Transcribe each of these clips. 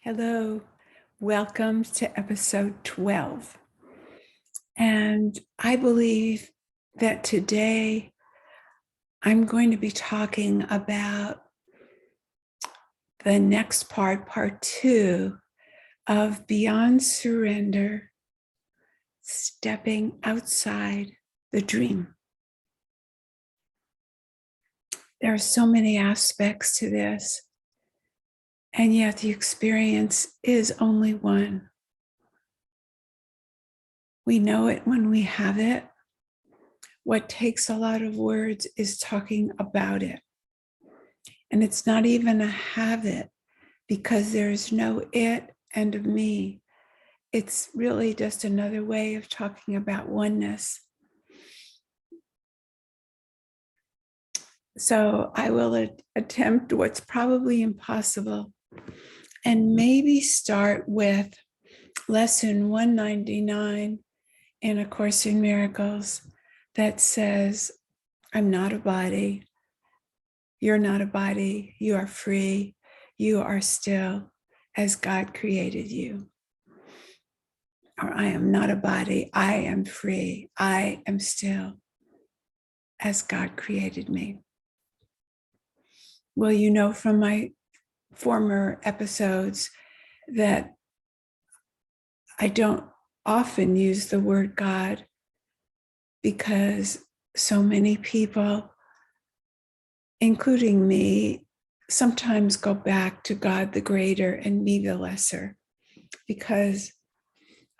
Hello, welcome to episode 12. And I believe that today I'm going to be talking about the next part 2 of Beyond Surrender, Stepping Outside the Dream. There are so many aspects to this, and yet the experience is only one. We know it when we have it. What takes a lot of words is talking about it. And it's not even a have it, because there's no it and me. It's really just another way of talking about oneness. So I will attempt what's probably impossible and maybe start with lesson 199 in A Course in Miracles that says, I'm not a body. You're not a body. You are free. You are still as God created you. Or I am not a body. I am free. I am still as God created me. Well, you know from my former episodes that I don't often use the word God because so many people, including me, sometimes go back to God the greater and me the lesser because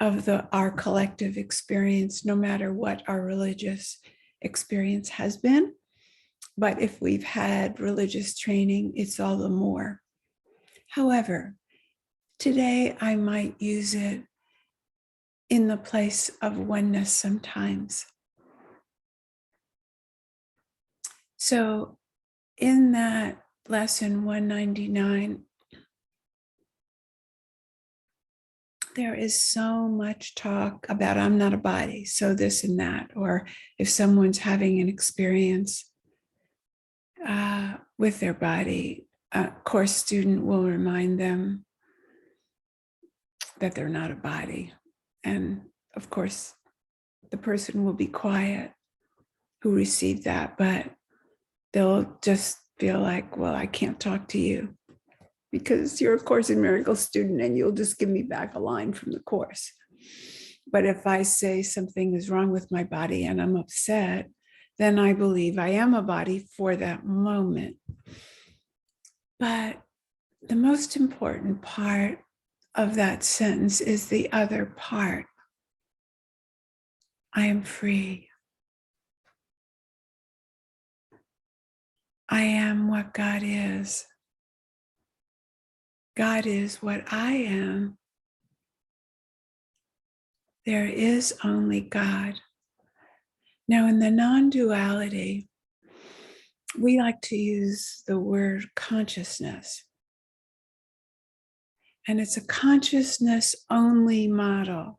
of our collective experience, no matter what our religious experience has been. But if we've had religious training, it's all the more. However, today I might use it in the place of oneness sometimes. So in that lesson 199, there is so much talk about I'm not a body, so this and that, or if someone's having an experience with their body, a course student will remind them that they're not a body. And of course, the person will be quiet who received that, but they'll just feel like, well, I can't talk to you because you're a Course in Miracles student and you'll just give me back a line from the course. But if I say something is wrong with my body and I'm upset, then I believe I am a body for that moment. But the most important part of that sentence is the other part. I am free. I am what God is. God is what I am. There is only God. Now, in the non-duality, we like to use the word consciousness. And it's a consciousness-only model.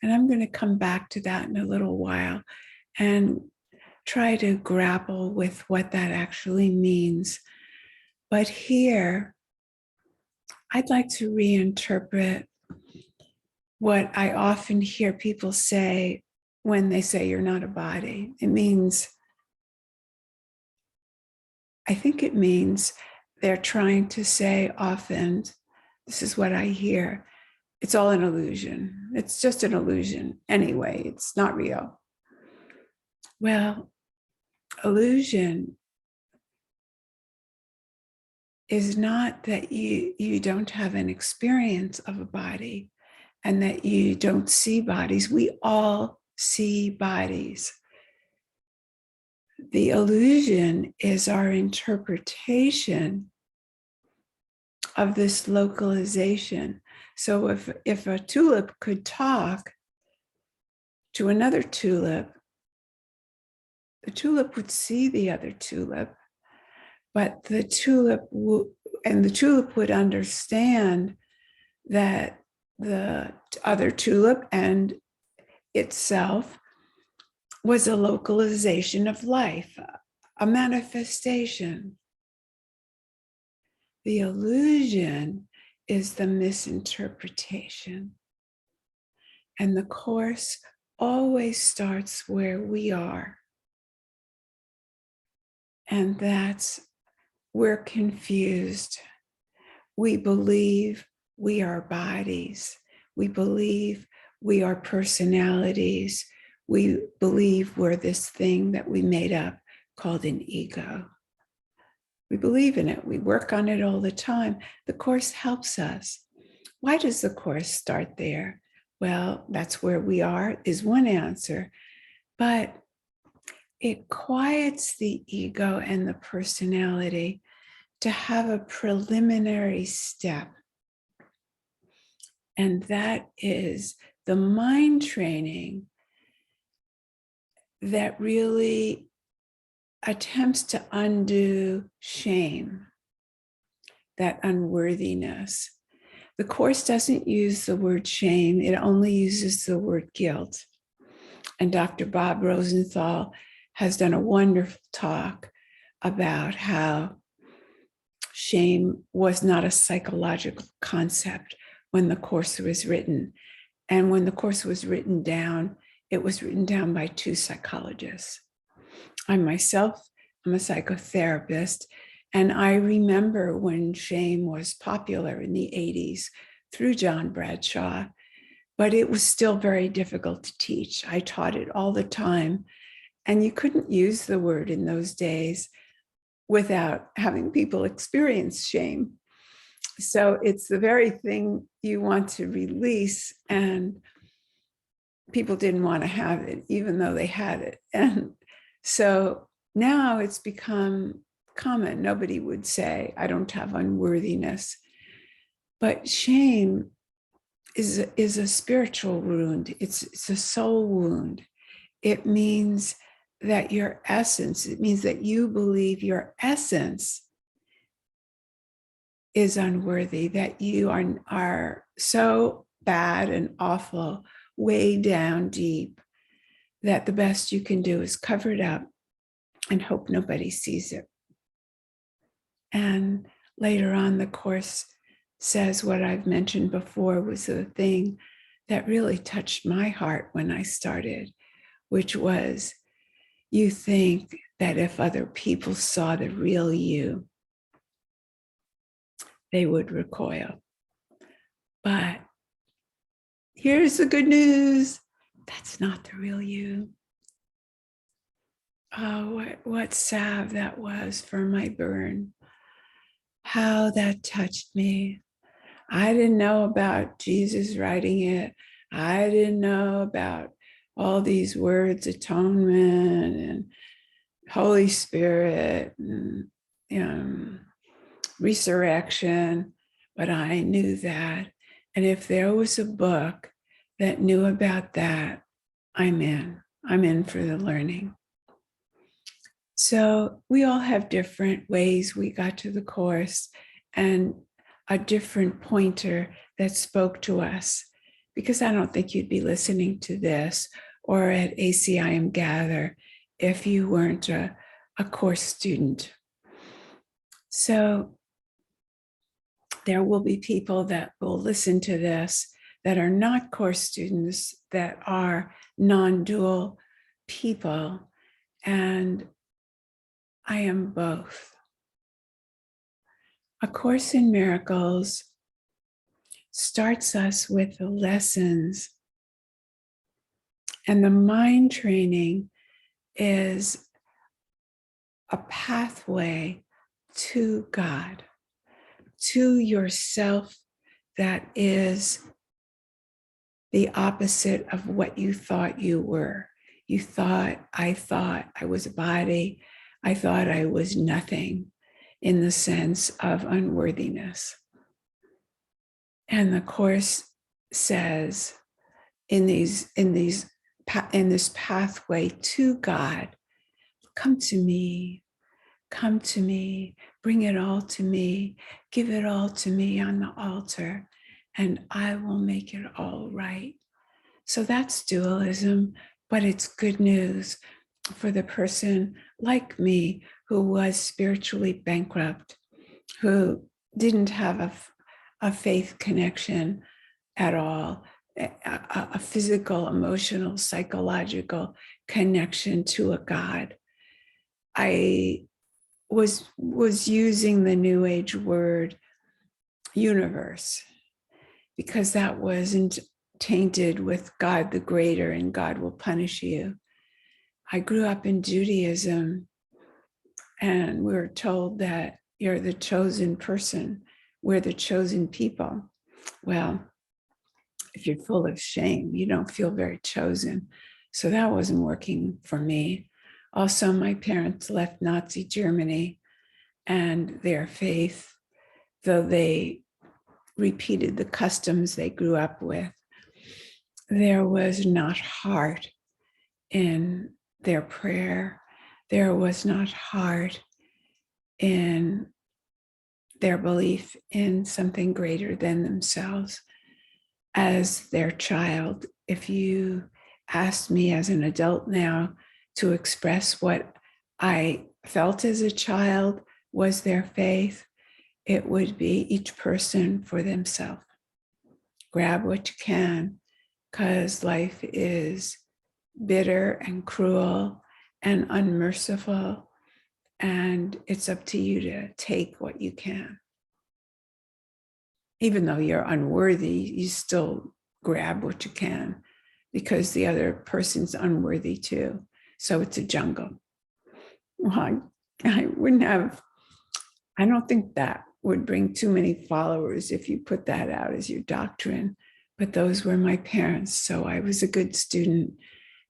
And I'm going to come back to that in a little while and try to grapple with what that actually means. But here, I'd like to reinterpret what I often hear people say when they say you're not a body. I think it means they're trying to say often, this is what I hear, it's all an illusion. It's just an illusion anyway, it's not real. Well, illusion is not that you don't have an experience of a body and that you don't see bodies. We all see bodies. The illusion is our interpretation of this localization. So if a tulip could talk to another tulip, the tulip would see the other tulip, but the tulip would understand that the other tulip and itself was a localization of life, a manifestation. The illusion is the misinterpretation. And the Course always starts where we are. And that's, we're confused. We believe we are bodies. We believe we are personalities. We believe we're this thing that we made up called an ego. We believe in it. We work on it all the time. The Course helps us. Why does the Course start there? Well, that's where we are, is one answer. But it quiets the ego and the personality to have a preliminary step. And that is the mind training that really attempts to undo shame, that unworthiness. The Course doesn't use the word shame, it only uses the word guilt. And Dr. Bob Rosenthal has done a wonderful talk about how shame was not a psychological concept when the Course was written. And when the Course was written down, it was written down by two psychologists. I myself am a psychotherapist, and I remember when shame was popular in the 80s through John Bradshaw, but it was still very difficult to teach. I taught it all the time, and you couldn't use the word in those days without having people experience shame. So it's the very thing you want to release, and people didn't want to have it, even though they had it. And so now it's become common. Nobody would say, I don't have unworthiness. But shame is a spiritual wound. It's a soul wound. It means that your essence, it means that you believe your essence is unworthy, that you are so bad and awful, way down deep, that the best you can do is cover it up and hope nobody sees it. And later on, the Course says what I've mentioned before was the thing that really touched my heart when I started, which was, you think that if other people saw the real you, they would recoil. But here's the good news. That's not the real you. Oh, what salve that was for my burn. How that touched me. I didn't know about Jesus writing it. I didn't know about all these words, atonement and Holy Spirit and resurrection, but I knew that. And if there was a book that knew about that, I'm in. I'm in for the learning. So we all have different ways we got to the Course and a different pointer that spoke to us, because I don't think you'd be listening to this or at ACIM Gather if you weren't a Course student. So there will be people that will listen to this that are not Course students, that are non-dual people, and I am both. A Course in Miracles starts us with the lessons, and the mind training is a pathway to God, to yourself that is the opposite of what you thought you were. I thought I was a body. I thought I was nothing in the sense of unworthiness. And the Course says in this pathway to God, come to me, bring it all to me, give it all to me on the altar, and I will make it all right. So that's dualism, but it's good news for the person like me who was spiritually bankrupt, who didn't have a faith connection at all, a physical, emotional, psychological connection to a God. I was using the New Age word universe because that wasn't tainted with God the greater and God will punish you. I grew up in Judaism, and we were told that you're the chosen person. We're the chosen people. Well, if you're full of shame, you don't feel very chosen. So that wasn't working for me. Also, my parents left Nazi Germany, and their faith, though they repeated the customs they grew up with, there was not heart in their prayer. There was not heart in their belief in something greater than themselves. As their child, if you asked me as an adult now to express what I felt as a child was their faith, it would be each person for themselves. Grab what you can, because life is bitter and cruel and unmerciful, and it's up to you to take what you can. Even though you're unworthy, you still grab what you can because the other person's unworthy too. So it's a jungle. Well, I wouldn't have, I don't think that would bring too many followers if you put that out as your doctrine. But those were my parents. So I was a good student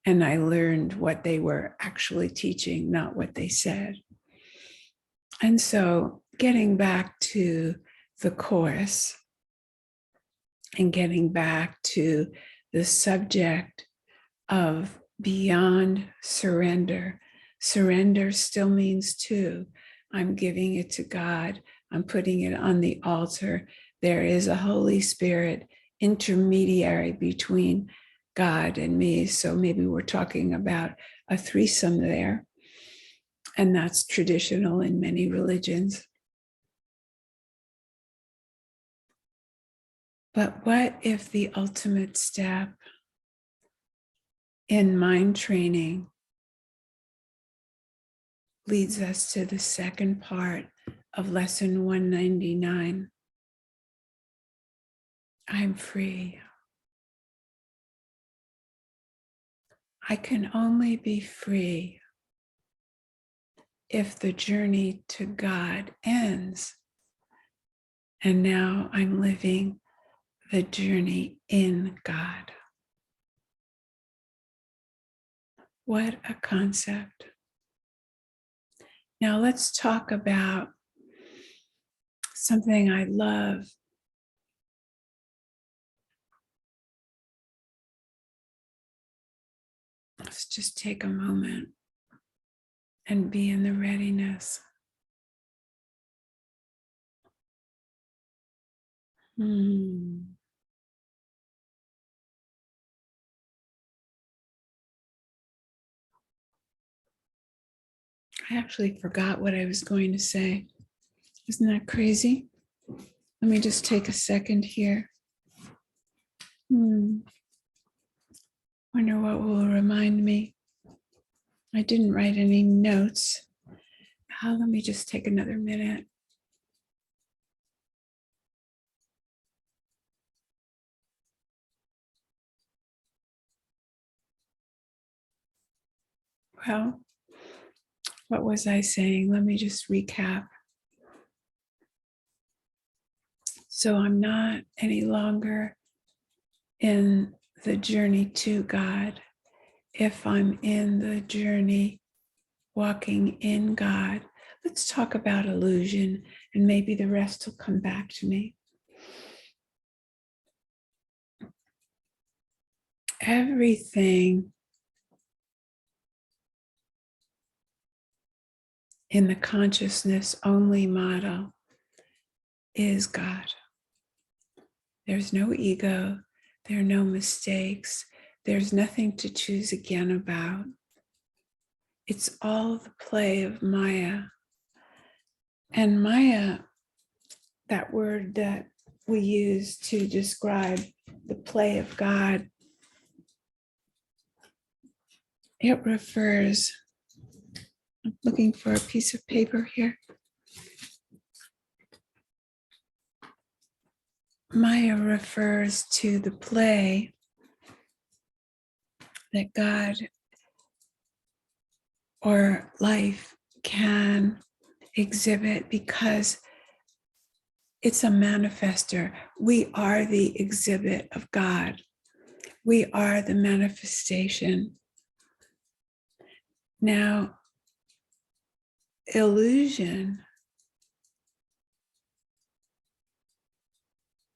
and I learned what they were actually teaching, not what they said. And so getting back to the course and getting back to the subject of beyond surrender. Surrender still means two. I'm giving it to God. I'm putting it on the altar. There is a Holy Spirit intermediary between God and me. So maybe we're talking about a threesome there. And that's traditional in many religions. But what if the ultimate step in mind training leads us to the second part of lesson 199? I'm free. I can only be free if the journey to God ends. And now I'm living the journey in God. What a concept. Now let's talk about something I love. Let's just take a moment and be in the readiness. I actually forgot what I was going to say. Isn't that crazy? Let me just take a second here. Wonder what will remind me. I didn't write any notes. Let me just take another minute. Well, what was I saying? Let me just recap. So I'm not any longer in the journey to God. If I'm in the journey walking in God, let's talk about illusion, and maybe the rest will come back to me. Everything in the consciousness only model is God. There's no ego, there are no mistakes, there's nothing to choose again about. It's all the play of Maya. And Maya, that word that we use to describe the play of God, it refers, I'm looking for a piece of paper here. Maya refers to the play that God or life can exhibit because it's a manifester. We are the exhibit of God. We are the manifestation. Now, illusion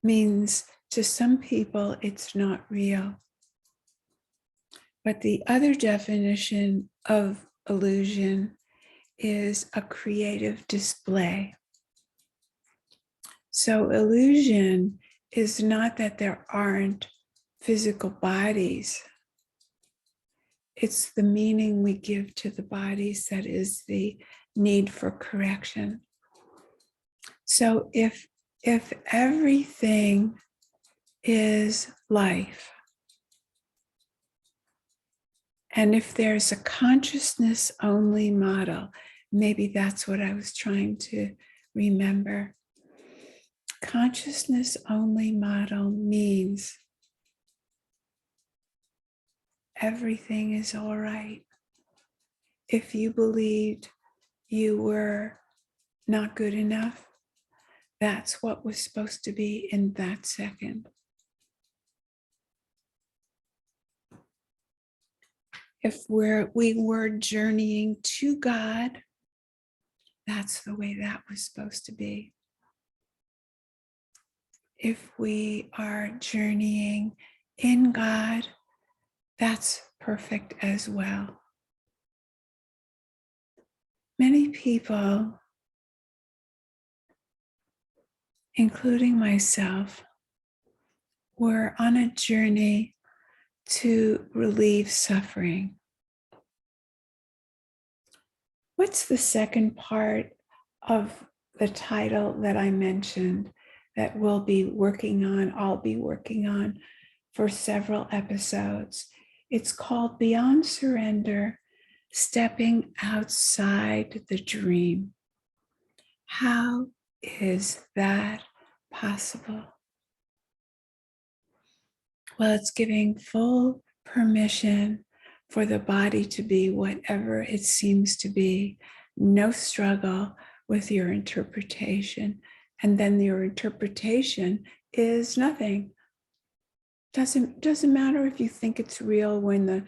means to some people it's not real. But the other definition of illusion is a creative display. So illusion is not that there aren't physical bodies. It's the meaning we give to the bodies that is the need for correction. So if everything is life, and if there's a consciousness only model, maybe that's what I was trying to remember. Consciousness only model means everything is all right. If you believed you were not good enough, that's what was supposed to be in that second. If we were journeying to God, that's the way that was supposed to be. If we are journeying in God, that's perfect as well. Many people, including myself, were on a journey to relieve suffering. What's the second part of the title that I mentioned that I'll be working on for several episodes? It's called Beyond Surrender, Stepping Outside the Dream. How is that possible? Well, it's giving full permission for the body to be whatever it seems to be, no struggle with your interpretation. And then your interpretation is nothing. Doesn't matter if you think it's real when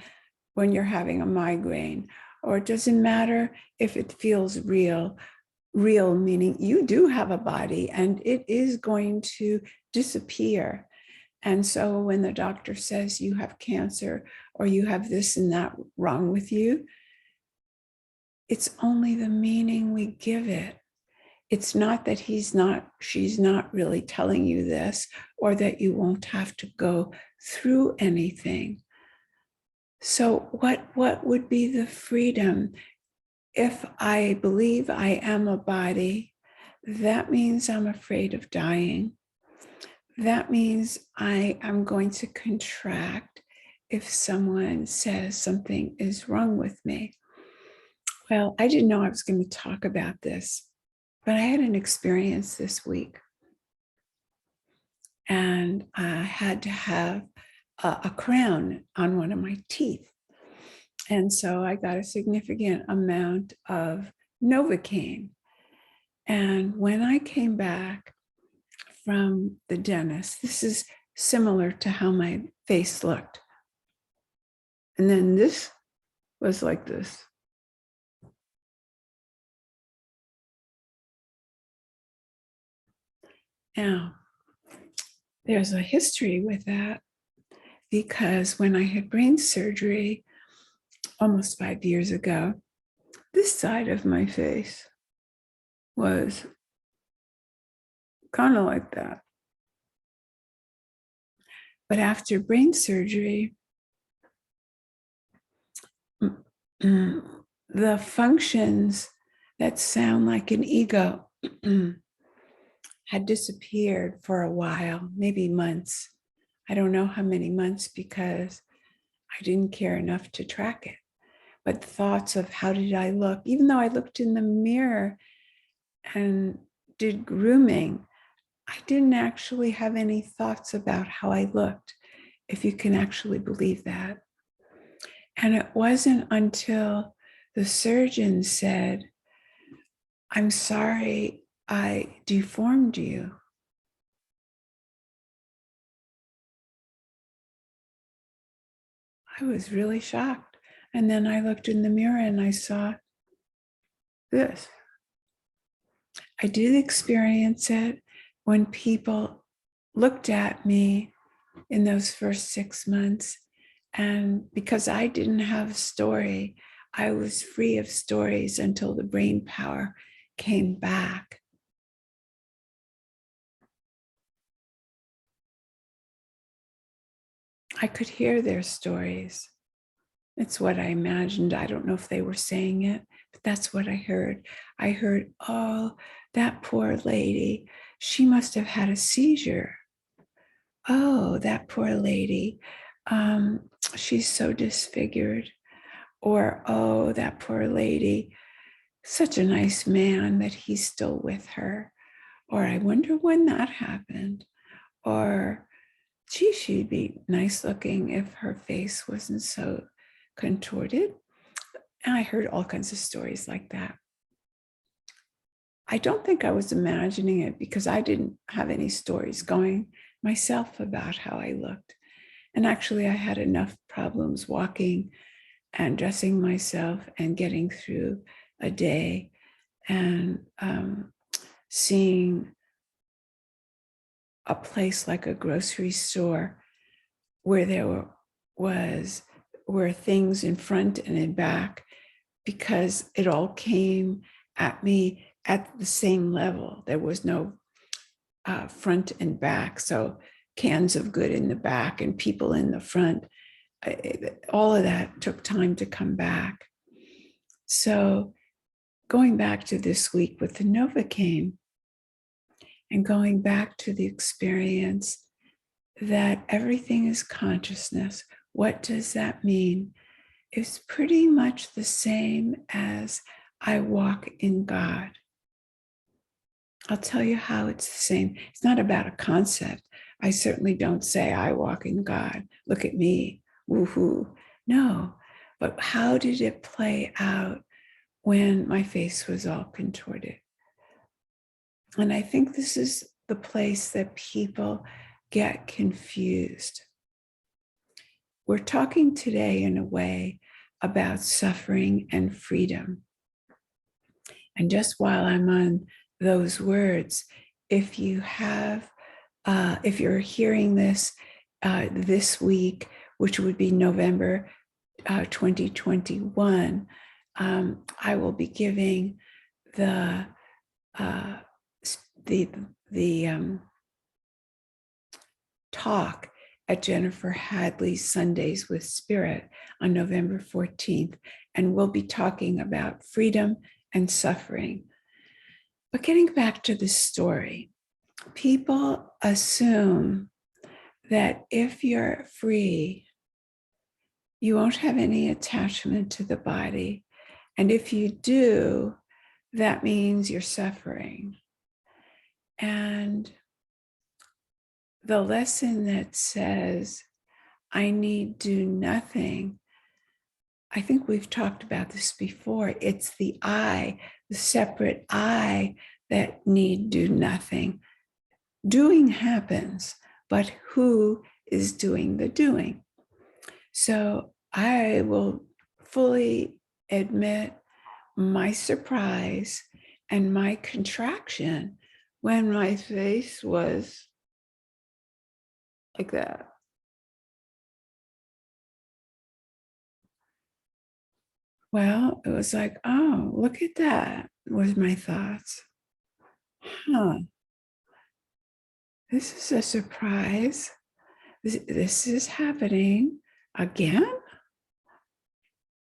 you're having a migraine, or it doesn't matter if it feels real meaning you do have a body and it is going to disappear. And so when the doctor says you have cancer or you have this and that wrong with you, it's only the meaning we give it. It's not that she's not really telling you this, or that you won't have to go through anything. So what would be the freedom? If I believe I am a body, that means I'm afraid of dying. That means I am going to contract if someone says something is wrong with me. Well, I didn't know I was going to talk about this, but I had an experience this week. And I had to have a crown on one of my teeth. And so I got a significant amount of Novocaine. And when I came back from the dentist, this is similar to how my face looked. And then this was like this. Now, there's a history with that, because when I had brain surgery almost 5 years ago, this side of my face was kind of like that. But after brain surgery, the functions that sound like an ego had disappeared for a while, maybe months. I don't know how many months because I didn't care enough to track it. But thoughts of how did I look, even though I looked in the mirror and did grooming, I didn't actually have any thoughts about how I looked, if you can actually believe that. And it wasn't until the surgeon said, "I'm sorry I deformed you." I was really shocked. And then I looked in the mirror and I saw this. I did experience it when people looked at me in those first 6 months. And because I didn't have a story, I was free of stories until the brain power came back. I could hear their stories. It's what I imagined. I don't know if they were saying it, but that's what I heard. I heard, "Oh, that poor lady, she must have had a seizure. Oh, that poor lady, she's so disfigured." Or, "Oh, that poor lady, such a nice man that he's still with her." Or, "I wonder when that happened." Or, "Gee, she'd be nice looking if her face wasn't so contorted." And I heard all kinds of stories like that. I don't think I was imagining it because I didn't have any stories going myself about how I looked. And actually, I had enough problems walking and dressing myself and getting through a day and seeing a place like a grocery store where were things in front and in back, because it all came at me at the same level. There was no front and back. So cans of good in the back and people in the front. All of that took time to come back. So going back to this week with the Novocaine and going back to the experience that everything is consciousness. What does that mean? It's pretty much the same as I walk in God. I'll tell you how it's the same. It's not about a concept. I certainly don't say I walk in God. Look at me, woohoo. No, but how did it play out when my face was all contorted? And I think this is the place that people get confused. We're talking today in a way about suffering and freedom. And just while I'm on those words, if you have, if you're hearing this this week, which would be November 2021, I will be giving the talk at Jennifer Hadley's Sundays with Spirit on November 14th, and we'll be talking about freedom and suffering. But getting back to the story, people assume that if you're free, you won't have any attachment to the body. And if you do, that means you're suffering. And the lesson that says, I need do nothing, I think we've talked about this before. It's the I, the separate I, that need do nothing. Doing happens, but who is doing the doing? So I will fully admit my surprise and my contraction when my face was like that. Well, it was like, oh, look at that, was my thoughts. Huh, this is a surprise. This is happening again?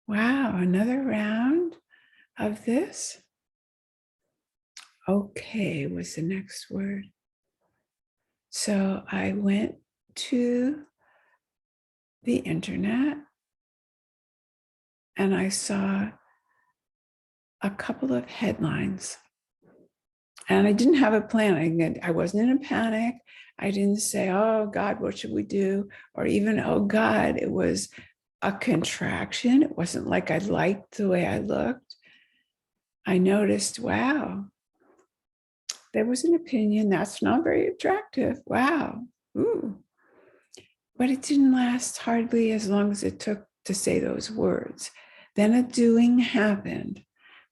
Wow, another round of this? Okay was the next word. So I went to the internet and I saw a couple of headlines. And I didn't have a plan. I wasn't in a panic. I didn't say, oh God, what should we do? Or even, oh God, it was a contraction. It wasn't like I liked the way I looked. I noticed, wow, there was an opinion that's not very attractive. Wow. Ooh. But it didn't last hardly as long as it took to say those words. Then a doing happened.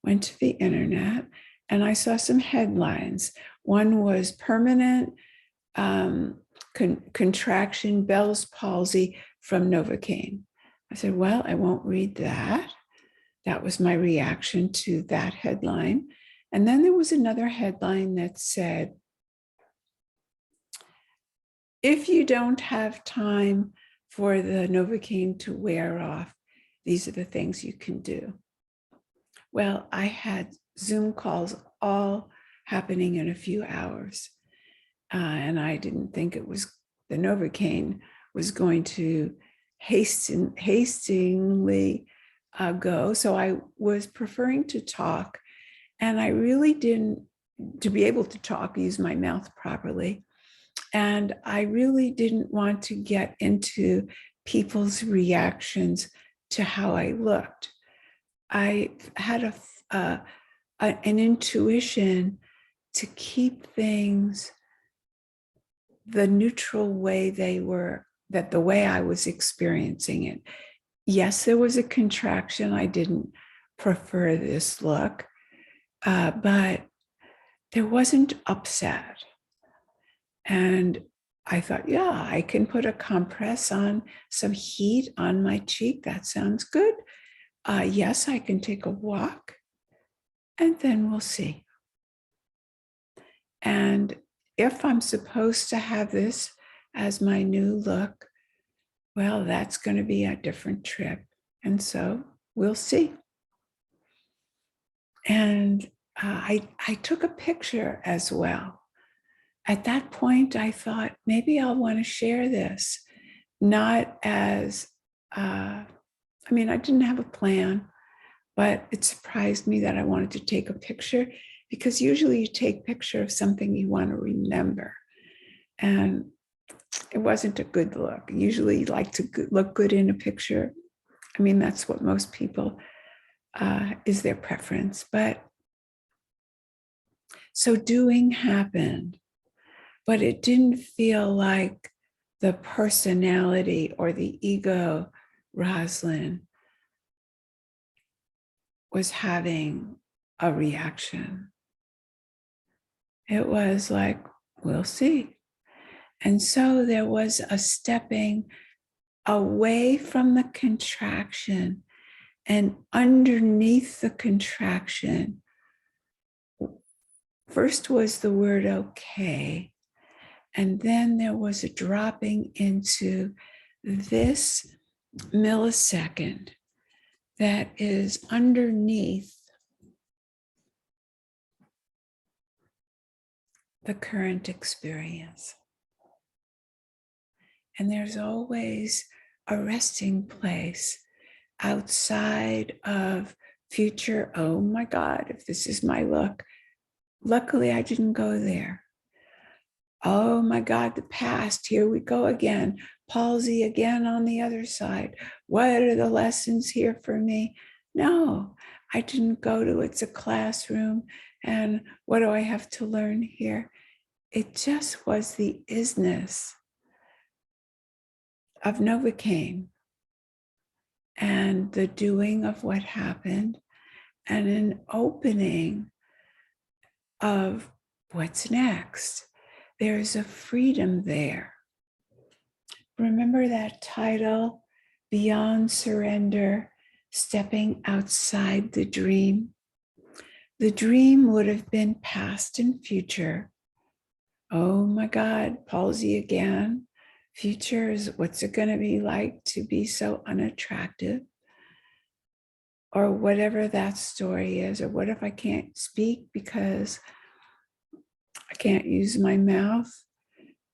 Went to the internet and I saw some headlines. One was permanent contraction, Bell's palsy from Novocaine. I said, well, I won't read that. That was my reaction to that headline. And then there was another headline that said, if you don't have time for the Novocaine to wear off, these are the things you can do. Well, I had Zoom calls all happening in a few hours. And I didn't think it was the Novocaine was going to hastily go. So I was preferring to talk. And I really didn't, to be able to talk, use my mouth properly. And I really didn't want to get into people's reactions to how I looked. I had an intuition to keep things the neutral way they were, that the way I was experiencing it. Yes, there was a contraction. I didn't prefer this look, but there wasn't upset. And I thought, yeah, I can put a compress on, some heat on my cheek. That sounds good. Yes, I can take a walk and then we'll see. And if I'm supposed to have this as my new look, well, that's going to be a different trip. And so we'll see. And I took a picture as well. At that point, I thought maybe I'll want to share this, not as, I didn't have a plan, but it surprised me that I wanted to take a picture, because usually you take a picture of something you want to remember. And it wasn't a good look. Usually you like to look good in a picture. That's what most people, is their preference. But so doing happened, but it didn't feel like the personality or the ego Roslyn was having a reaction. It was like, we'll see. And so there was a stepping away from the contraction, and underneath the contraction, first was the word okay. And then there was a dropping into this millisecond that is underneath the current experience. And there's always a resting place outside of future, oh my God, if this is my look. Luckily, I didn't go there. Oh my God, the past, here we go again. Palsy again on the other side. What are the lessons here for me? No, I didn't go to it's a classroom and what do I have to learn here? It just was the isness of Novocaine and the doing of what happened and an opening of what's next. There's a freedom there. Remember that title, Beyond Surrender, Stepping Outside the Dream? The dream would have been past and future. Oh my God, palsy again. Future is what's it going to be like to be so unattractive? Or whatever that story is, or what if I can't speak because can't use my mouth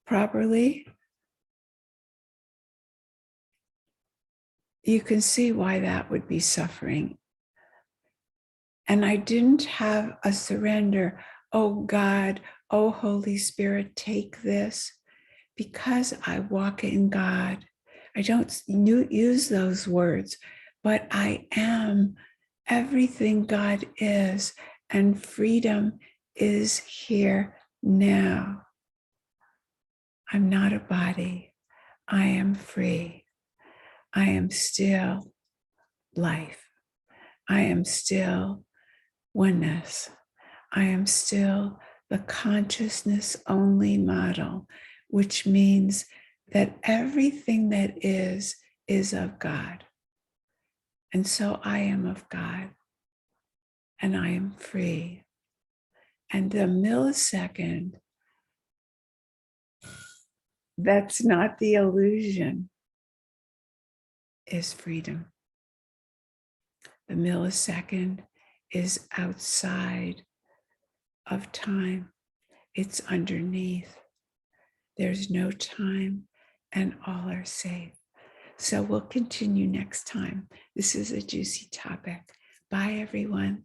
properly, you can see why that would be suffering. And I didn't have a surrender. Oh God, oh Holy Spirit, take this. Because I walk in God, I don't use those words, but I am everything God is, and freedom is here now. I'm not a body. I am free. I am still life. I am still oneness. I am still the consciousness only model, which means that everything that is of God. And so I am of God, and I am free. And the millisecond, that's not the illusion, is freedom. The millisecond is outside of time. It's underneath. There's no time, and all are safe. So we'll continue next time. This is a juicy topic. Bye, everyone.